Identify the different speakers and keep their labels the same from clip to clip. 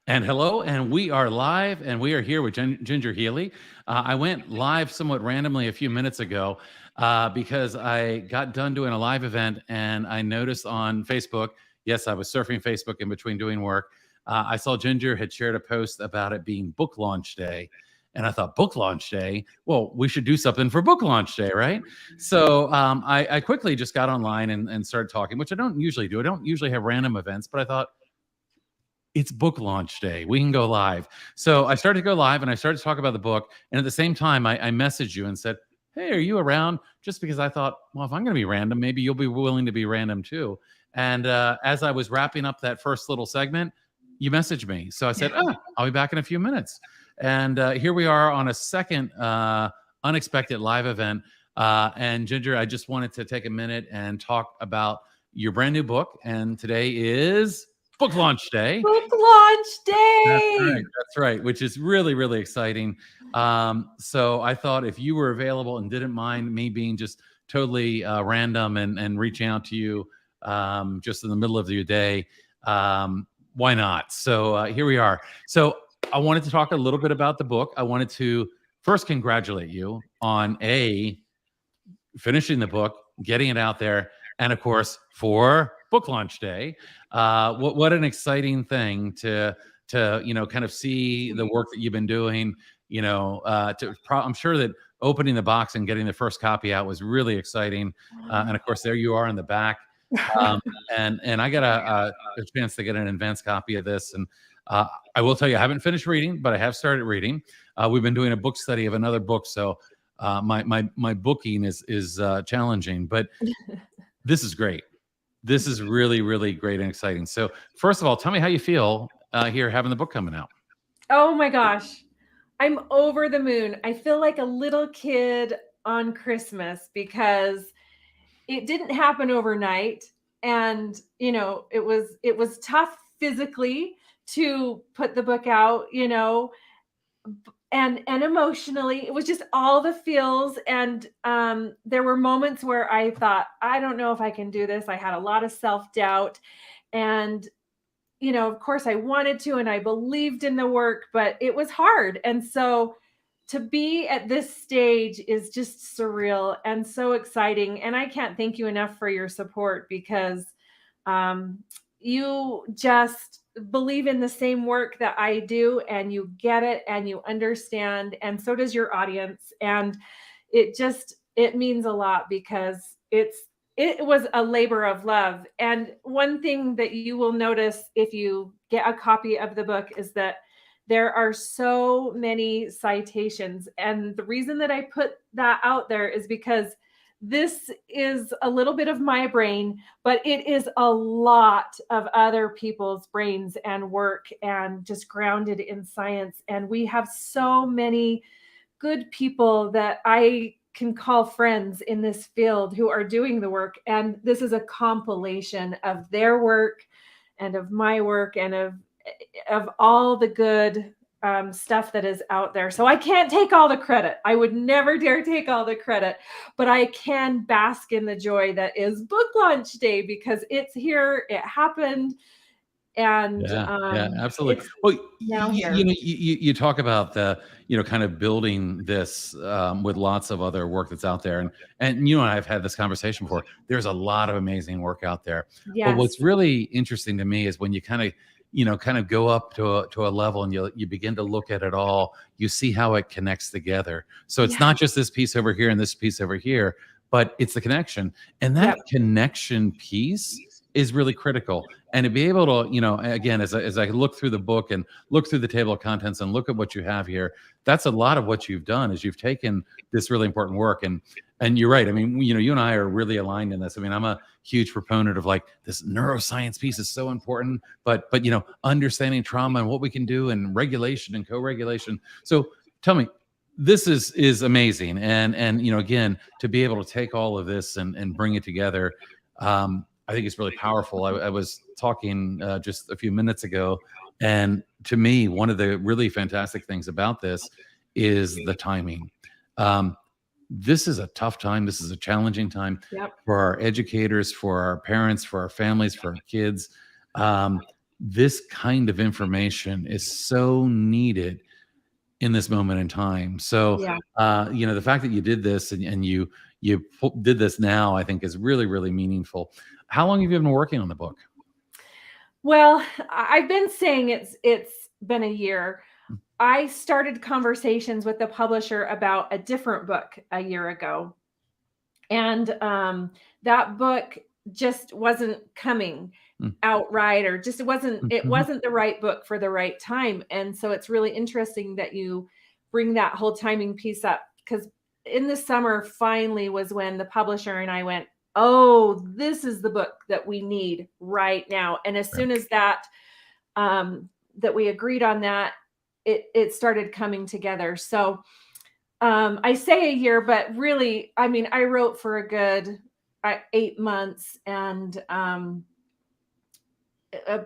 Speaker 1: And hello, and we are live, and we are here with Ginger Healy. I went live somewhat randomly a few minutes ago because I got done doing a live event, and I noticed on Facebook, yes, I was surfing Facebook in between doing work. I saw Ginger had shared a post about it being book launch day. And I thought, book launch day? Well, we should do something for book launch day, right? So I quickly just got online and started talking, which I don't usually do. I don't usually have random events, but I thought, it's book launch day. We can go live. So I started to go live and I started to talk about the book. And at the same time, I messaged you and said, hey, are you around? Just because I thought, well, if I'm going to be random, maybe you'll be willing to be random too. And as I was wrapping up that first little segment, you messaged me. So I said, oh, I'll be back in a few minutes. And here we are on a second unexpected live event. And Ginger, I just wanted to take a minute and talk about your brand new book. And today is book launch day.
Speaker 2: Book launch day.
Speaker 1: That's right. Which is really, really exciting. So I thought if you were available and didn't mind me being just totally random and reaching out to you just in the middle of your day, why not? So here we are. So I wanted to talk a little bit about the book. I wanted to first congratulate you on finishing the book, getting it out there, and of course for book launch day. What an exciting thing to kind of see the work that you've been doing. I'm sure that opening the box and getting the first copy out was really exciting. And of course, there you are in the back. And I got a chance to get an advanced copy of this. And I will tell you, I haven't finished reading, but I have started reading. We've been doing a book study of another book, so my booking is challenging, but this is great. This is really, really great and exciting. So first of all, tell me how you feel here having the book coming out.
Speaker 2: Oh my gosh. I'm over the moon. I feel like a little kid on Christmas because it didn't happen overnight. And, it was tough physically to put the book out, and emotionally. It was just all the feels. And there were moments where I thought, I don't know if I can do this. I had a lot of self-doubt. And of course I wanted to, and I believed in the work, but it was hard. And so to be at this stage is just surreal and so exciting. And I can't thank you enough for your support because you just believe in the same work that I do, and you get it and you understand, and so does your audience. And it means a lot because it was a labor of love. And one thing that you will notice if you get a copy of the book is that there are so many citations. And the reason that I put that out there is because this is a little bit of my brain, but it is a lot of other people's brains and work, and just grounded in science. And we have so many good people that I can call friends in this field who are doing the work. And this is a compilation of their work and of my work and of all the good stuff that is out there. So I can't take all the credit. I would never dare take all the credit, but I can bask in the joy that is book launch day because it's here, it happened. And
Speaker 1: yeah, absolutely. Well, you talk about the kind of building this with lots of other work that's out there, and you and I have had this conversation before. There's a lot of amazing work out there.
Speaker 2: Yes.
Speaker 1: But what's really interesting to me is when you kind of go up to a level and you begin to look at it all, you see how it connects together. So it's not just this piece over here and this piece over here, but it's the connection, and that connection piece is really critical. And to be able to, again, as I look through the book and look through the table of contents and look at what you have here, that's a lot of what you've done is you've taken this really important work. And you're right. I mean, you and I are really aligned in this. I mean, I'm a huge proponent of like this neuroscience piece is so important, but understanding trauma and what we can do and regulation and co-regulation. So tell me, this is amazing. And again, to be able to take all of this and bring it together, I think it's really powerful. I was talking just a few minutes ago, and to me, one of the really fantastic things about this is the timing. This is a tough time. This is a challenging time for our educators, for our parents, for our families, for our kids. this kind of information is so needed in this moment in time. So,
Speaker 2: Yeah.
Speaker 1: the fact that you did this and you did this now, I think is really, really meaningful. How long have you been working on the book?
Speaker 2: Well, I've been saying it's been a year. I started conversations with the publisher about a different book a year ago. And that book just wasn't coming
Speaker 1: Mm,
Speaker 2: outright, or just it
Speaker 1: mhm.
Speaker 2: wasn't the right book for the right time. And so it's really interesting that you bring that whole timing piece up, because in the summer finally was when the publisher and I went, oh, this is the book that we need right now. And as
Speaker 1: Right.
Speaker 2: soon as that we agreed on that, it started coming together. So I say a year, but really, I mean, I wrote for a good 8 months, and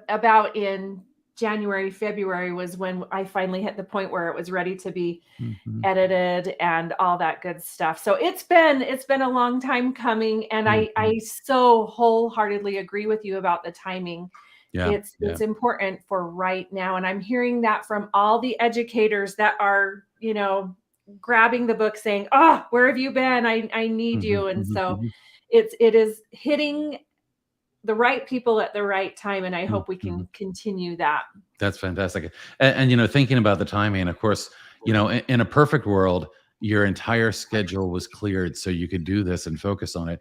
Speaker 2: about in January, February was when I finally hit the point where it was ready to be
Speaker 1: Mhm,
Speaker 2: edited and all that good stuff. So it's been a long time coming, and
Speaker 1: mhm.
Speaker 2: I so wholeheartedly agree with you about the timing.
Speaker 1: Yeah, yeah.
Speaker 2: It's important for right now, and I'm hearing that from all the educators that are, grabbing the book saying, "Oh, where have you been? I need
Speaker 1: Mhm,
Speaker 2: you." And
Speaker 1: mhm,
Speaker 2: so
Speaker 1: mhm,
Speaker 2: it is hitting the right people at the right time, and I hope we
Speaker 1: mhm.
Speaker 2: can continue that.
Speaker 1: That's fantastic. And thinking about the timing, of course, in a perfect world, your entire schedule was cleared so you could do this and focus on it.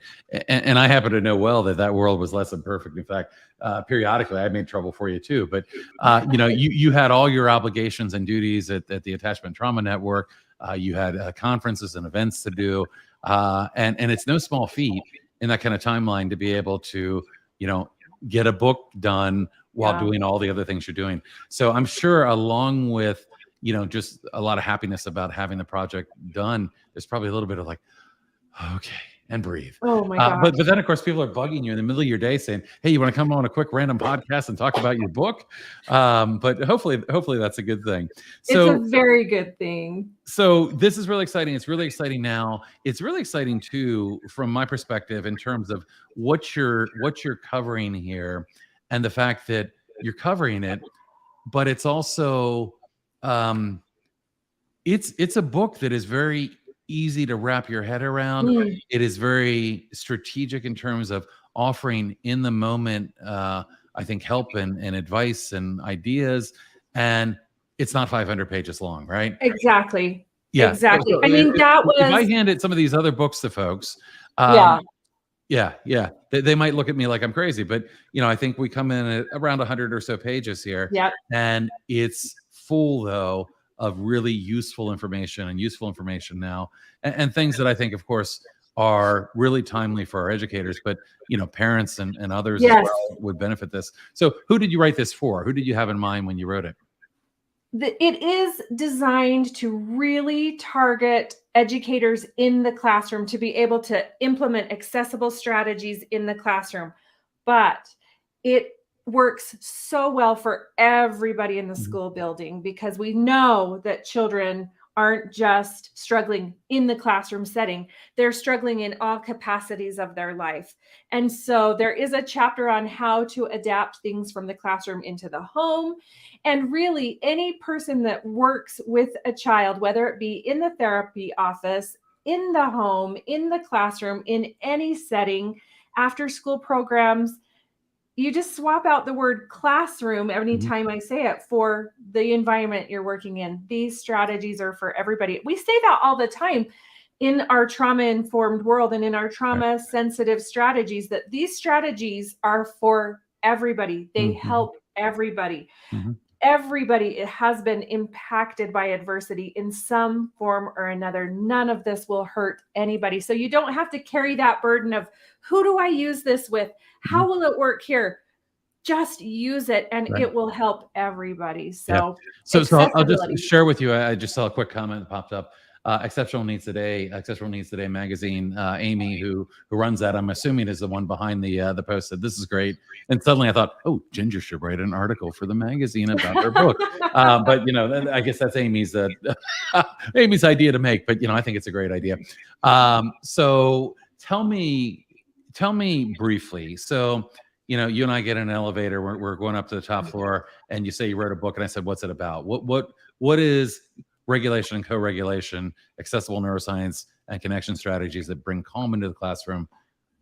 Speaker 1: And I happen to know well that that world was less than perfect. In fact, periodically I made trouble for you too. But you had all your obligations and duties at the Attachment Trauma Network. You had conferences and events to do, and it's no small feat in that kind of timeline to be able to you know get a book done while
Speaker 2: Yeah.
Speaker 1: doing all the other things you're doing. So I'm sure along with, just a lot of happiness about having the project done, there's probably a little bit of like, okay, and breathe.
Speaker 2: Oh my
Speaker 1: But
Speaker 2: gosh.
Speaker 1: then of course people are bugging you in the middle of your day saying, "Hey, you want to come on a quick random podcast and talk about your book?" But hopefully that's a good thing.
Speaker 2: It's a
Speaker 1: So
Speaker 2: very good thing.
Speaker 1: this is really exciting. It's really exciting now. It's really exciting too, from my perspective, in terms of what you're covering here, and the fact that you're covering it, but it's also um, it's a book that is very easy to wrap your head around.
Speaker 2: Mm,
Speaker 1: It is very strategic in terms of offering in the moment, I think, help and advice and ideas, and it's not 500 pages long, right?
Speaker 2: exactly.
Speaker 1: Yeah. So,
Speaker 2: Exactly.
Speaker 1: so
Speaker 2: I
Speaker 1: if,
Speaker 2: mean,
Speaker 1: if
Speaker 2: that
Speaker 1: if I
Speaker 2: was
Speaker 1: handed some of these other books to folks,
Speaker 2: yeah.
Speaker 1: um, yeah, yeah, they might look at me like I'm crazy, but I think we come in at around 100 or so pages here,
Speaker 2: Yep.
Speaker 1: and it's full though of really useful information now, and things that I think, of course, are really timely for our educators, but parents and others as
Speaker 2: Yes.
Speaker 1: well would benefit this. So, who did you write this for? Who did you have in mind when you wrote it?
Speaker 2: It is designed to really target educators in the classroom to be able to implement accessible strategies in the classroom. But it works so well for everybody in the
Speaker 1: Mhm,
Speaker 2: school building, because we know that children aren't just struggling in the classroom setting, they're struggling in all capacities of their life. And so there is a chapter on how to adapt things from the classroom into the home. And really, any person that works with a child, whether it be in the therapy office, in the home, in the classroom, in any setting, after school programs, you just swap out the word classroom
Speaker 1: mhm,
Speaker 2: anytime I say it for the environment you're working in. These strategies are for everybody. We say that all the time in our trauma informed world and in our
Speaker 1: right.
Speaker 2: trauma sensitive strategies, that these strategies are for everybody. They
Speaker 1: Mhm,
Speaker 2: help everybody.
Speaker 1: mhm,
Speaker 2: Everybody has been impacted by adversity in some form or another. None of this will hurt anybody. So you don't have to carry that burden of, who do I use this with?
Speaker 1: mhm,
Speaker 2: How will it work here? Just use it and
Speaker 1: right.
Speaker 2: it will help everybody.
Speaker 1: Yeah.
Speaker 2: So
Speaker 1: So I'll just
Speaker 2: accessibility.
Speaker 1: share with you. I just saw a quick comment that popped up. Exceptional Needs Today magazine. Amy, who runs that, I'm assuming is the one behind the post. Said this is great. And suddenly I thought, oh, Ginger should write an article for the magazine about her book. But I guess that's Amy's Amy's idea to make. But I think it's a great idea. So tell me briefly. So you and I get in an elevator, we're going up to the top floor, and you say you wrote a book, and I said, what's it about? What is regulation and co-regulation, accessible neuroscience, and connection strategies that bring calm into the classroom?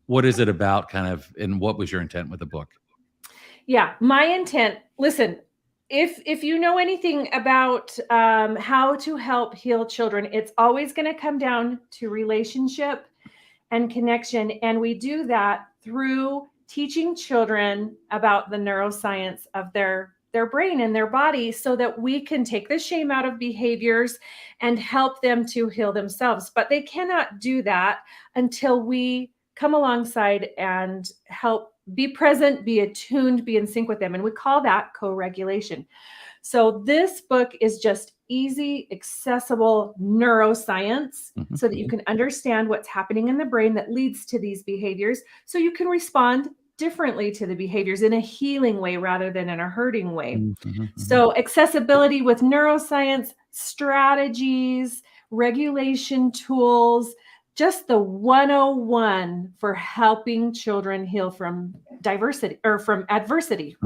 Speaker 1: What is it about, kind of, and what was your intent with the book?
Speaker 2: Yeah, my intent, listen, if you know anything about how to help heal children, it's always going to come down to relationship and connection. And we do that through teaching children about the neuroscience of their brain and their body, so that we can take the shame out of behaviors and help them to heal themselves. But they cannot do that until we come alongside and help be present, be attuned, be in sync with them. And we call that co-regulation. So this book is just easy, accessible neuroscience, so that you can understand what's happening in the brain that leads to these behaviors, so you can respond differently to the behaviors in a healing way rather than in a hurting way. So accessibility with neuroscience, strategies, regulation tools, just the 101 for helping children heal from diversity or from adversity.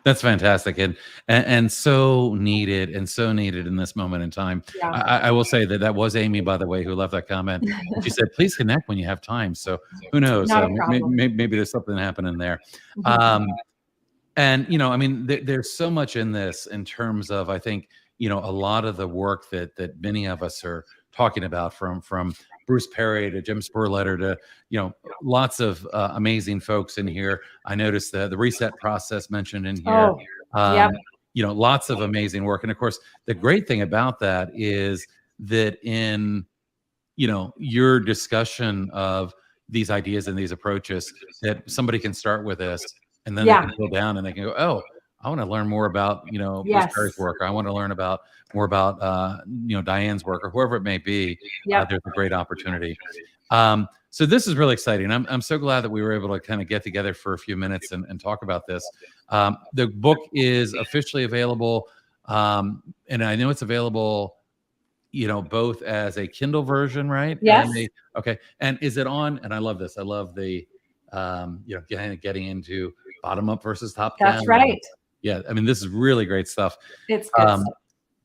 Speaker 1: That's fantastic, and so needed, in this moment in time.
Speaker 2: Yeah.
Speaker 1: I will say that was Amy, by the way, who left that comment. And she said, "Please connect when you have time." So who knows?
Speaker 2: Not a problem.
Speaker 1: Maybe there's something happening there. And I mean, there's so much in this, in terms of, I think, a lot of the work that many of us are talking about, from Bruce Perry to Jim Spurletter to lots of amazing folks in here. I noticed the reset process mentioned in here.
Speaker 2: Yep.
Speaker 1: Lots of amazing work, and of course, the great thing about that is that in your discussion of these ideas and these approaches, that somebody can start with this, and then they can go down and they can go, oh, I want to learn more about Bruce Perry's work. I want to learn more about Diane's work, or whoever it may be. There's a great opportunity. So this is really exciting. I'm so glad that we were able to kind of get together for a few minutes and talk about this. The book is officially available, and I know it's available both as a Kindle version, right?
Speaker 2: Yes.
Speaker 1: Okay. And is it on? And I love this. I love the getting into bottom up versus top down.
Speaker 2: That's right.
Speaker 1: Yeah, I mean, this is really great stuff.
Speaker 2: It's good stuff.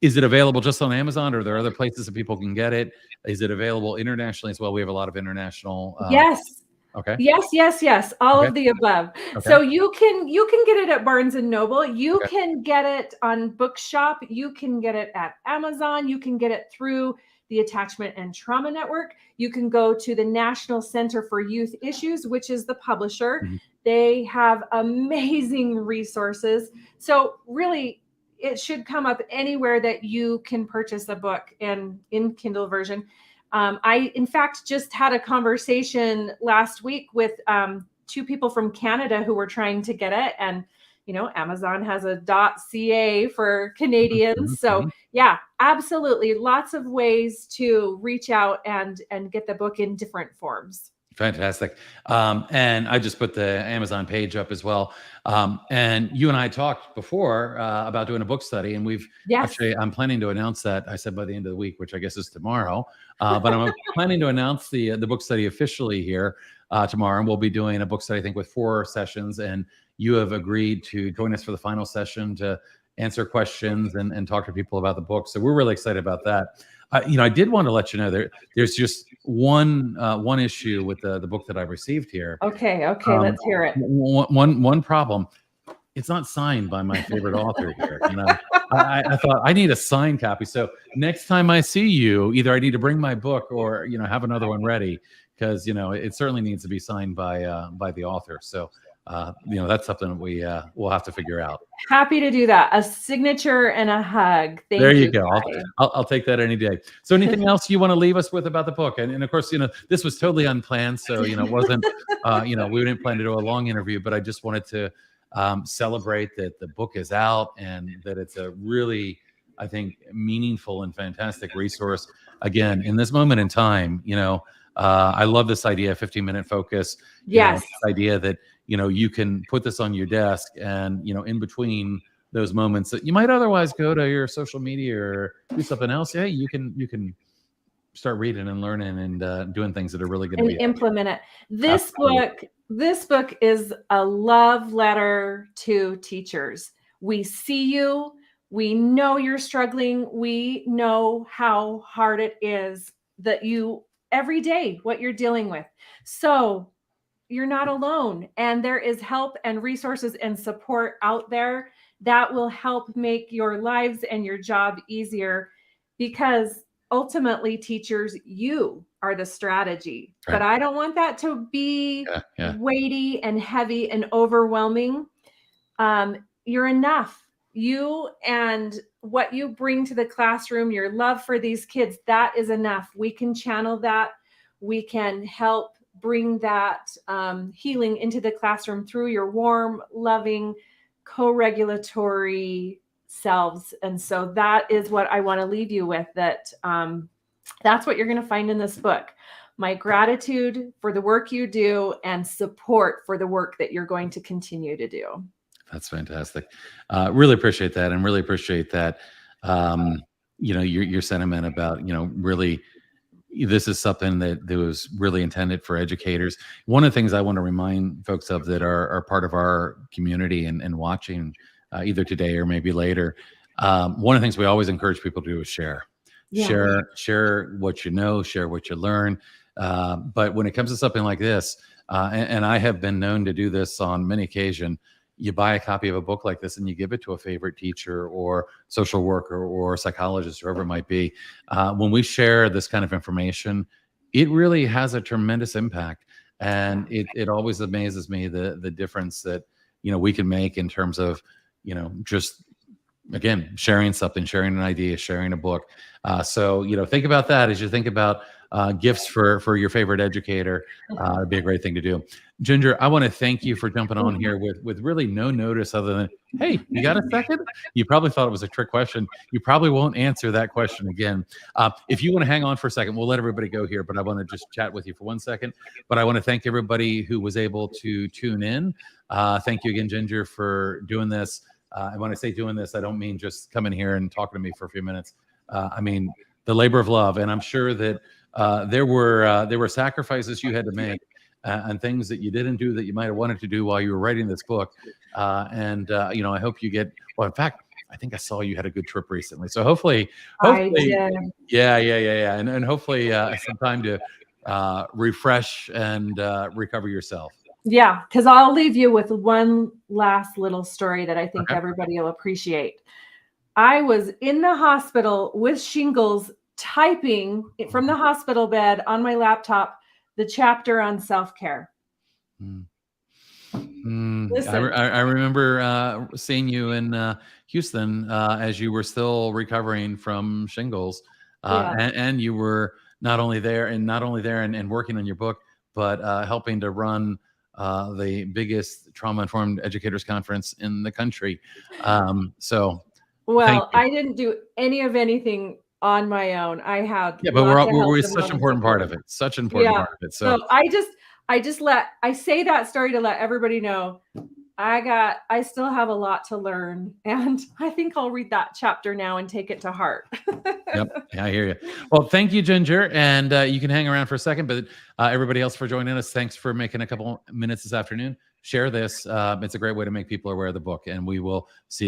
Speaker 1: Is it available just on Amazon, or are there other places that people can get it? Is it available internationally as well? We have a lot of international.
Speaker 2: Yes.
Speaker 1: Okay.
Speaker 2: Yes. All of the above.
Speaker 1: Okay.
Speaker 2: So you can get it at Barnes and Noble. You can get it on Bookshop. You can get it at Amazon. You can get it through the Attachment and Trauma Network. You can go to the National Center for Youth Issues, which is the publisher. They have amazing resources. So really, it should come up anywhere that you can purchase a book in Kindle version. I, in fact, just had a conversation last week with 2 people from Canada who were trying to get it. And, Amazon has a .ca for Canadians. So yeah, absolutely. Lots of ways to reach out and get the book in different forms.
Speaker 1: Fantastic. And I just put the Amazon page up as well. And you and I talked before about doing a book study, and actually, I'm planning to announce that. I said by the end of the week, which I guess is tomorrow, but I'm planning to announce the book study officially here tomorrow. And we'll be doing a book study, I think, with 4 sessions, and you have agreed to join us for the final session to answer questions and talk to people about the book. So we're really excited about that. I did want to let you know there's just one issue with the book that I received here.
Speaker 2: Okay, let's hear it.
Speaker 1: One problem. It's not signed by my favorite author here. I thought I need a signed copy. So next time I see you, either I need to bring my book or have another one ready, because it certainly needs to be signed by the author. So that's something that we'll have to figure out.
Speaker 2: Happy to do that. A signature and a hug. Thank you.
Speaker 1: There you go. I'll take that any day. So anything else you want to leave us with about the book? And of course, this was totally unplanned. So, it wasn't, we didn't plan to do a long interview, but I just wanted to celebrate that the book is out and that it's a really, I think, meaningful and fantastic resource. Again, in this moment in time, I love this idea, 15-minute focus.
Speaker 2: Yes.
Speaker 1: This idea that, you can put this on your desk, and, in between those moments that you might otherwise go to your social media or do something else, you can start reading and learning and doing things that are really going to
Speaker 2: And
Speaker 1: be
Speaker 2: implement it.
Speaker 1: absolutely.
Speaker 2: This book is a love letter to teachers. We see you. We know you're struggling. We know how hard it is that you every day what you're dealing with. So you're not alone, and there is help and resources and support out there that will help make your lives and your job easier, because ultimately, teachers, you are the strategy. But
Speaker 1: Right.
Speaker 2: I don't want that to be
Speaker 1: Yeah. Yeah.
Speaker 2: weighty and heavy and overwhelming. You're enough. You and what you bring to the classroom, your love for these kids, that is enough. We can channel that. We can help bring that healing into the classroom through your warm, loving, co-regulatory selves. And so that is what I want to leave you with, that that's what you're going to find in this book. My gratitude for the work you do and support for the work that you're going to continue to do.
Speaker 1: That's fantastic. Really appreciate that, and really appreciate that. Your sentiment about really this is something that was really intended for educators. One of the things I want to remind folks of that are part of our community and watching either today or maybe later. One of the things we always encourage people to do is share.
Speaker 2: Yeah.
Speaker 1: Share what you know, share what you learn. But when it comes to something like this, and I have been known to do this on many occasions, you buy a copy of a book like this and you give it to a favorite teacher or social worker or psychologist, whoever it might be. When we share this kind of information, it really has a tremendous impact. And it always amazes me the difference that, we can make in terms of, just again, sharing something, sharing an idea, sharing a book. So, think about that as you think about gifts for your favorite educator. It'd be a great thing to do. Ginger, I want to thank you for jumping on here with really no notice other than, hey, you got a second? You probably thought it was a trick question. You probably won't answer that question again. If you want to hang on for a second, we'll let everybody go here, but I want to just chat with you for 1 second. But I want to thank everybody who was able to tune in. Thank you again, Ginger, for doing this. And when I say doing this, I don't mean just coming here and talking to me for a few minutes. I mean the labor of love, and I'm sure that there were sacrifices you had to make and things that you didn't do that you might have wanted to do while you were writing this book. I hope you get. Well, in fact, I think I saw you had a good trip recently. So hopefully,
Speaker 2: I did.
Speaker 1: yeah, and hopefully some time to refresh and recover yourself.
Speaker 2: Yeah, because I'll leave you with one last little story that I think
Speaker 1: Okay.
Speaker 2: everybody will appreciate. I was in the hospital with shingles, typing from the hospital bed on my laptop the chapter on self-care. Listen.
Speaker 1: I remember seeing you in Houston as you were still recovering from shingles,
Speaker 2: Yeah.
Speaker 1: and you were not only there and working on your book, but helping to run the biggest trauma-informed educators conference in the country. So thank
Speaker 2: Well,
Speaker 1: you.
Speaker 2: I didn't do any of anything on my own. I had
Speaker 1: Yeah, but
Speaker 2: lots of help
Speaker 1: we're
Speaker 2: from
Speaker 1: such an
Speaker 2: other
Speaker 1: important part of
Speaker 2: people.
Speaker 1: it. Such an important
Speaker 2: Yeah.
Speaker 1: part of it. So
Speaker 2: So I say that story to let everybody know I still have a lot to learn, and I think I'll read that chapter now and take it to heart.
Speaker 1: yep. Yeah, I hear you. Well, thank you, Ginger. And you can hang around for a second, but everybody else for joining us, thanks for making a couple minutes this afternoon. Share this. It's a great way to make people aware of the book, and we will see